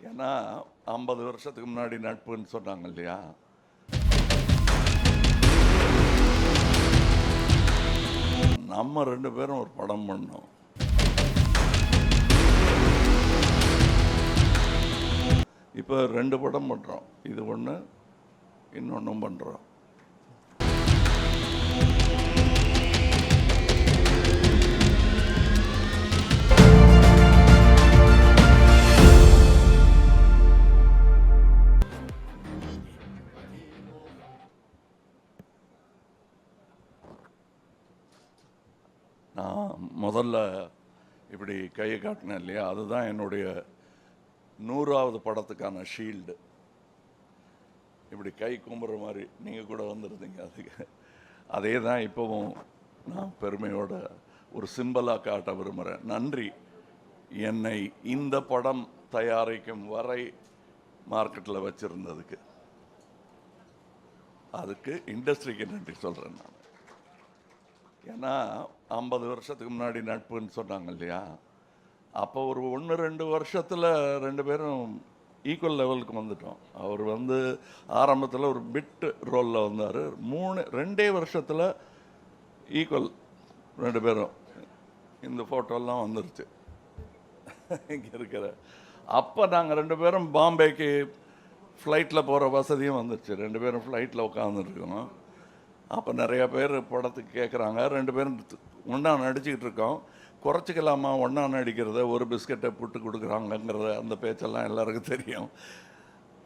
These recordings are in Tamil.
ஏன்னா 50 வருஷத்துக்கு முன்னாடி நட்புன்னு சொன்னாங்க இல்லையா, நம்ம 2 பேரும் ஒரு படம் பண்ணோம். இப்போ 2 படம் பண்ணுறோம். இது ஒன்று, இன்னொன்றும் பண்ணுறோம். நான் முதல்ல இப்படி கையை காட்டினேன் இல்லையா, அதுதான் என்னுடைய 100வது படத்துக்கான ஷீல்டு. இப்படி கை கும்புற மாதிரி நீங்கள் கூட வந்துருந்தீங்க. அதுக்கு அதே தான் இப்போவும் நான் பெருமையோட ஒரு சிம்பலாக காட்ட விரும்புகிறேன். நன்றி, என்னை இந்த படம் தயாரிக்கும் வரை மார்க்கெட்டில் வச்சுருந்ததுக்கு. அதுக்கு இண்டஸ்ட்ரிக்கு நன்றி சொல்கிறேன் நான். ஏன்னா 50 வருஷத்துக்கு முன்னாடி நட்புன்னு சொன்னாங்க இல்லையா, அப்போ ஒரு 1-2 வருஷத்தில் 2 பேரும் ஈக்குவல் லெவலுக்கு வந்துட்டோம். அவர் ஆரம்பத்தில் ஒரு பிட் ரோலில் வந்தார். 2 வருஷத்தில் ஈக்குவல் 2 பேரும். இந்த ஃபோட்டோலாம் வந்துருச்சு இங்கே இருக்கிற. அப்போ நாங்கள் 2 பேரும் பாம்பேக்கு ஃப்ளைட்டில் போகிற வசதியும் வந்துருச்சு. 2 பேரும் ஃப்ளைட்டில் உட்காந்துருக்கோம். அப்போ நிறையா பேர் படத்துக்கு கேட்குறாங்க. 2 பேரும் ஒன்றா நடிச்சுக்கிட்டு இருக்கோம். குறைச்சிக்கலாமா ஒன்றா நடிக்கிறத, ஒரு பிஸ்கட்டை புட்டு கொடுக்குறாங்கங்கிறத, அந்த பேச்செல்லாம் எல்லாருக்கும் தெரியும்.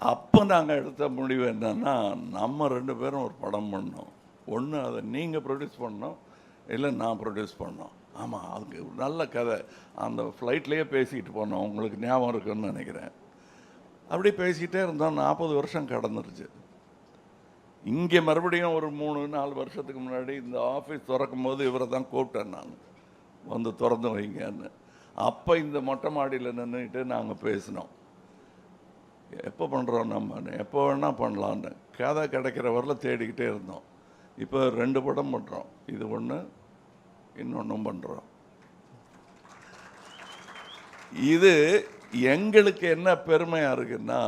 அப்போ நாங்கள் எடுத்த முடிவு என்னன்னா, நம்ம 2 பேரும் ஒரு படம் பண்ணோம். ஒன்று அதை நீங்கள் ப்ரொடியூஸ் பண்ணோம், இல்லை நான் ப்ரொடியூஸ் பண்ணோம். ஆமாம், அதுக்கு நல்ல கதை. அந்த ஃப்ளைட்லேயே பேசிக்கிட்டு போனோம், உங்களுக்கு ஞாபகம் இருக்குன்னு நினைக்கிறேன். அப்படி பேசிக்கிட்டே இருந்தோம். 40 வருஷம் கடந்துருச்சு. இங்கே மறுபடியும் ஒரு 3-4 வருஷத்துக்கு முன்னாடி இந்த ஆஃபீஸ் திறக்கும் போது இவரை தான் கூப்பிட்டேன் நான், வந்து திறந்து வைங்கன்னு. அப்போ இந்த மொட்டை மாடியில் நின்றுட்டு நாங்கள் பேசினோம், எப்போ பண்ணுறோம் நம்ம, எப்போ வேணால் பண்ணலான்னு. கதை கிடைக்கிற வரல தேடிக்கிட்டே இருந்தோம். இப்போ 2 படம் பண்ணுறோம். இது ஒன்று, இன்னொன்றும் பண்ணுறோம். இது எங்களுக்கு என்ன பெருமையாக இருக்குன்னா,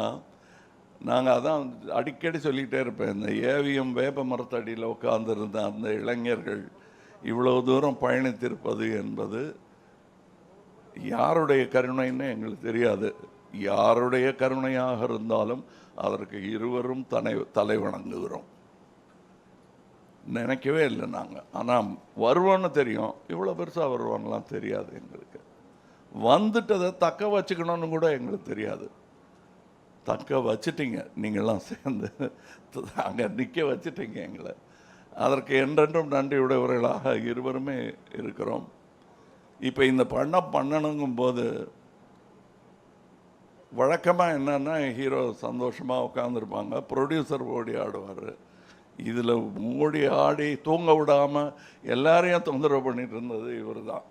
நாங்கள் அதான் அடிக்கடி சொல்லிக்கிட்டே இருப்பேன், இந்த ஏவிஎம் வேப்ப மரத்தடியில் உட்கார்ந்துருந்த அந்த இளைஞர்கள் இவ்வளோ தூரம் பயணித்திருப்பது என்பது யாருடைய கருணைன்னு எங்களுக்கு தெரியாது. யாருடைய கருணையாக இருந்தாலும் அதற்கு இருவரும் தலை வணங்குகிறோம். நினைக்கவே இல்லை நாங்கள். ஆனால் வருவோன்னு தெரியும், இவ்வளோ பெருசாக வருவான்லாம் தெரியாது எங்களுக்கு. வந்துட்டதை தக்க வச்சுக்கணும்னு கூட எங்களுக்கு தெரியாது. தக்க வச்சுட்டீங்க, நீங்கள்லாம் சேர்ந்து அங்கே நிற்க வச்சுட்டீங்க எங்களை. அதற்கு என்றென்றும் நன்றியுடையவர்களாக இருவருமே இருக்கிறோம். இப்போ இந்த பண்ணணுங்கும்போது வழக்கமாக என்னன்னா, ஹீரோ சந்தோஷமாக உட்காந்துருப்பாங்க, ப்ரொடியூசர் ஓடி ஆடுவார். இதில் ஓடி ஆடி தூங்க விடாமல் எல்லாரையும் தொந்தரவு பண்ணிட்டு இருந்தது இவர் தான்.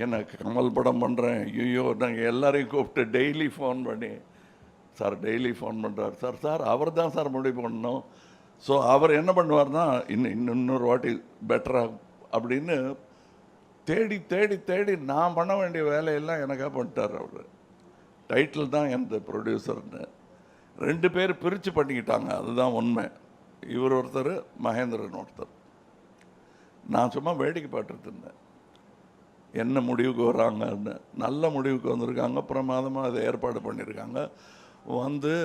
எனக்கு கமல் படம் பண்ணுறேன், ஐயோ நாங்கள் எல்லாரையும் கூப்பிட்டு டெய்லி ஃபோன் பண்ணி, சார் டெய்லி ஃபோன் பண்ணுறார், சார் அவர் தான் சார் முடிவு பண்ணணும். ஸோ அவர் என்ன பண்ணுவார்னா, இன்னொரு வாட்டி பெட்டராக அப்படின்னு தேடி தேடி தேடி நான் பண்ண வேண்டிய வேலையெல்லாம் எனக்காக பண்ணிட்டார் அவர். டைட்டில் தான் எந்த ப்ரொடியூசர்னு 2 பேர் பிரித்து பண்ணிக்கிட்டாங்க, அதுதான் உண்மை. இவர் ஒருத்தர், மகேந்திரன் ஒருத்தர். நான் சும்மா வேடிக்கை பார்த்துட்டு இருந்தேன், என்ன முடிவுக்கு வராங்கன்னு. நல்ல முடிவுக்கு வந்திருக்காங்க, பிரமாதமாக அதை ஏற்பாடு பண்ணியிருக்காங்க.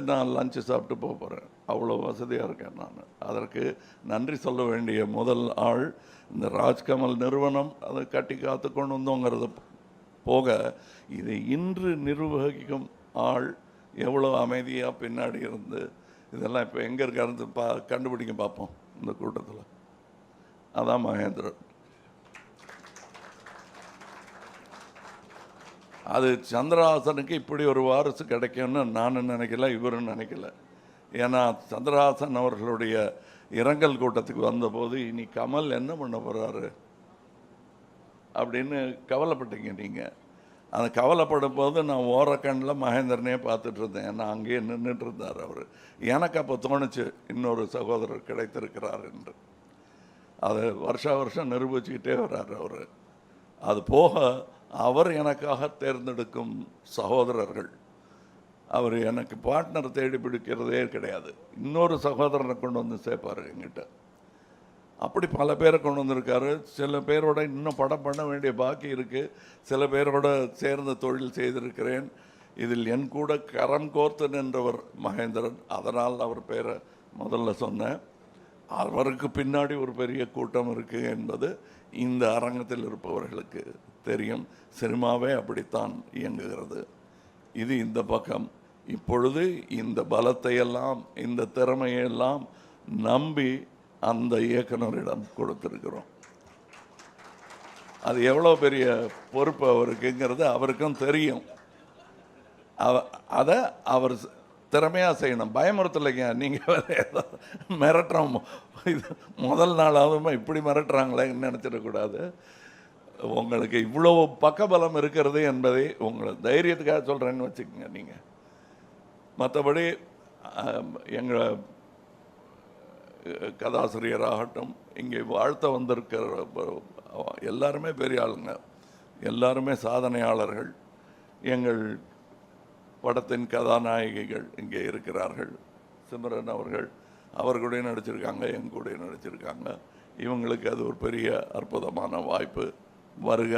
நான் லஞ்சு சாப்பிட்டு போகிறேன், அவ்வளோ வசதியாக இருக்கேன் நான். அதற்கு நன்றி சொல்ல வேண்டிய முதல் ஆள் இந்த ராஜ்கமல் நிறுவனம். அதை கட்டி காத்து கொண்டு வந்தோங்கிறது போக, இதை இன்று நிர்வகிக்கும் ஆள் எவ்வளோ அமைதியாக பின்னாடி இருந்து இதெல்லாம் இப்போ எங்கே இருக்காரு கண்டுபிடிக்க பார்ப்போம் இந்த கூட்டத்தில். அதான் மகேந்திரன். அது சந்திரஹாசனுக்கு இப்படி ஒரு வாரிசு கிடைக்கும்னு நான் நினைக்கல, இவரும் நினைக்கல. ஏன்னா சந்திரஹாசன் அவர்களுடைய இரங்கல் கூட்டத்துக்கு வந்தபோது, இனி கமல் என்ன பண்ண போகிறாரு அப்படின்னு கவலைப்பட்டீங்க நீங்கள். அந்த கவலைப்படும் போது நான் ஓரக்கண்ணில் மகேந்திரனே பார்த்துட்டு இருந்தேன். ஏன்னா அங்கேயே நின்றுட்டு இருந்தார் அவர். எனக்கு அப்போ தோணுச்சு, இன்னொரு சகோதரர் கிடைத்திருக்கிறார் என்று. அதை வருஷம் நிரூபிச்சுக்கிட்டே வர்றார் அவர். அது போக அவர் எனக்காக தேர்ந்தெடுக்கும் சகோதரர்கள் அவர் எனக்கு பார்ட்னர் தேடி பிடிக்கிறதே கிடையாது. இன்னொரு சகோதரனை கொண்டு வந்து சேர்ப்பார் என்கிட்ட. அப்படி பல பேரை கொண்டு வந்திருக்காரு. சில பேரோட இன்னும் படம் பண்ண வேண்டிய பாக்கி இருக்குது. சில பேரோட சேர்ந்து தொழில் செய்திருக்கிறேன். இதில் என் கூட கரம் கோர்த்து நின்றவர் மகேந்திரன். அதனால் அவர் பேரை முதல்ல சொன்னேன். அவருக்கு பின்னாடி ஒரு பெரிய கூட்டம் இருக்குது என்பது இந்த அரங்கத்தில் இருப்பவர்களுக்கு தெரியும். சினிமாவே அப்படித்தான் இயங்குகிறது. இது இந்த பக்கம். இப்பொழுது இந்த பலத்தையெல்லாம் இந்த திறமையெல்லாம் நம்பி அந்த இயக்குனரிடம் கொடுத்துருக்கிறோம். அது எவ்வளோ பெரிய பொறுப்பு அவருக்குங்கிறது அவருக்கும் தெரியும். அதை அவர் திறமையாக செய்யணும். பயமுறுத்தலைங்க. நீங்கள் வேறு ஏதாவது மிரட்டுறோம். இது முதல் நாளாவதுமா இப்படி மிரட்டுறாங்களேன்னு நினச்சிடக்கூடாது. உங்களுக்கு இவ்வளோ பக்கபலம் இருக்கிறது என்பதை உங்களை தைரியத்துக்காக சொல்கிறேன்னு வச்சுக்கோங்க. நீங்கள் மற்றபடி எங்கள் கதாசிரியராகட்டும், இங்கே வாழ்த்த வந்திருக்கிற எல்லாருமே பெரிய ஆளுங்க, எல்லாருமே சாதனையாளர்கள். எங்கள் படத்தின் கதாநாயகிகள் இங்கே இருக்கிறார்கள். சிம்ரன் அவர் கூட நடிச்சிருக்காங்க, என் கூட நடிச்சிருக்காங்க. இவங்களுக்கு அது ஒரு பெரிய அற்புதமான வாய்ப்பு. வருக.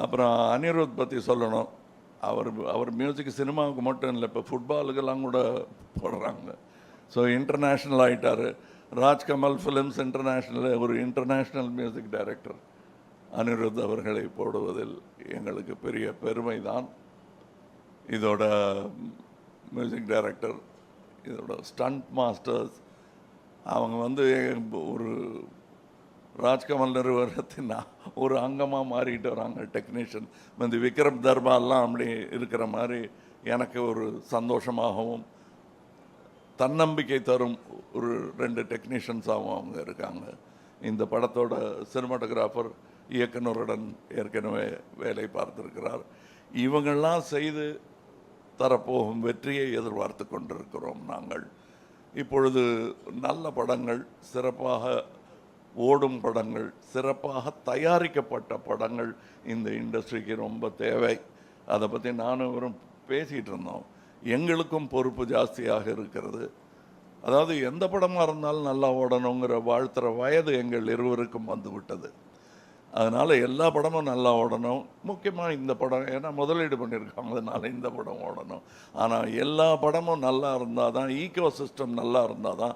அப்புறம் அனிருத் பற்றி சொல்லணும். அவர் மியூசிக் சினிமாவுக்கு மட்டும் இல்லை, இப்போ ஃபுட்பாலுக்கெல்லாம் கூட போடுறாங்க. ஸோ இன்டர்நேஷ்னல் ஆகிட்டார். ராஜ்கமல் ஃபிலிம்ஸ் இன்டர்நேஷ்னல் ஒரு இன்டர்நேஷ்னல் மியூசிக் டைரக்டர் அனிருத் அவர்களை போடுவதில் எங்களுக்கு பெரிய பெருமை தான். இதோட மியூசிக் டைரக்டர், இதோட ஸ்டண்ட் மாஸ்டர்ஸ், அவங்க ஒரு ராஜ்கமல் நிறுவனத்தின் ஒரு அங்கமாக மாறிட்டு வராங்க. டெக்னீஷியன் விக்ரம் தர்பாலாம் அப்படி இருக்கிற மாதிரி எனக்கு ஒரு சந்தோஷமாகவும் தன்னம்பிக்கை தரும் ஒரு 2 டெக்னீஷியன்ஸாகவும் அவங்க இருக்காங்க. இந்த படத்தோட சினிமாட்டோகிராஃபர் இயக்குனருடன் ஏற்கனவே வேலை பார்த்திருக்கிறார். இவங்கள்லாம் செய்து தரப்போகும் வெற்றியை எதிர்பார்த்து கொண்டிருக்கிறோம் நாங்கள். இப்பொழுது நல்ல படங்கள், சிறப்பாக ஓடும் படங்கள், சிறப்பாக தயாரிக்கப்பட்ட படங்கள் இந்த இண்டஸ்ட்ரிக்கு ரொம்ப தேவை. அதை பற்றி நானும் இவரும் பேசிகிட்டு இருந்தோம். எங்களுக்கும் பொறுப்பு ஜாஸ்தியாக இருக்கிறது. அதாவது எந்த படமாக இருந்தாலும் நல்லா ஓடணுங்கிற வாழ்த்துற வயது எங்கள் இருவருக்கும் வந்துவிட்டது. அதனால் எல்லா படமும் நல்லா ஓடணும். முக்கியமாக இந்த படம், ஏன்னா முதலீடு பண்ணியிருக்காங்க, அதனால் இந்த படம் ஓடணும். ஆனால் எல்லா படமும் நல்லா இருந்தால் தான், ஈக்கோ சிஸ்டம் நல்லா இருந்தால் தான்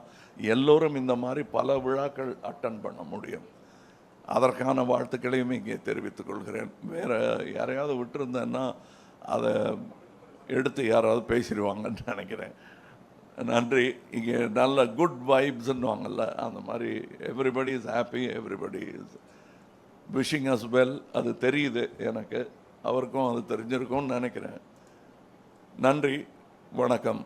எல்லோரும் இந்த மாதிரி பல விழாக்கள் அட்டன் பண்ண முடியும். அதற்கான வாழ்த்துக்களையும் இங்கே தெரிவித்துக் கொள்கிறேன். வேறு யாரையாவது விட்டுருந்தேன்னா அதை எடுத்து யாராவது பேசிடுவாங்கன்னு நினைக்கிறேன். நன்றி. இங்கே நல்ல குட் வைப்ஸ்ன்னுவாங்கல்ல, அந்த மாதிரி everybody is happy, everybody is wishing us well. அது தெரியுது எனக்கு, அவருக்கும் அது தெரிஞ்சிருக்கும்னு நினைக்கிறேன். நன்றி, வணக்கம்.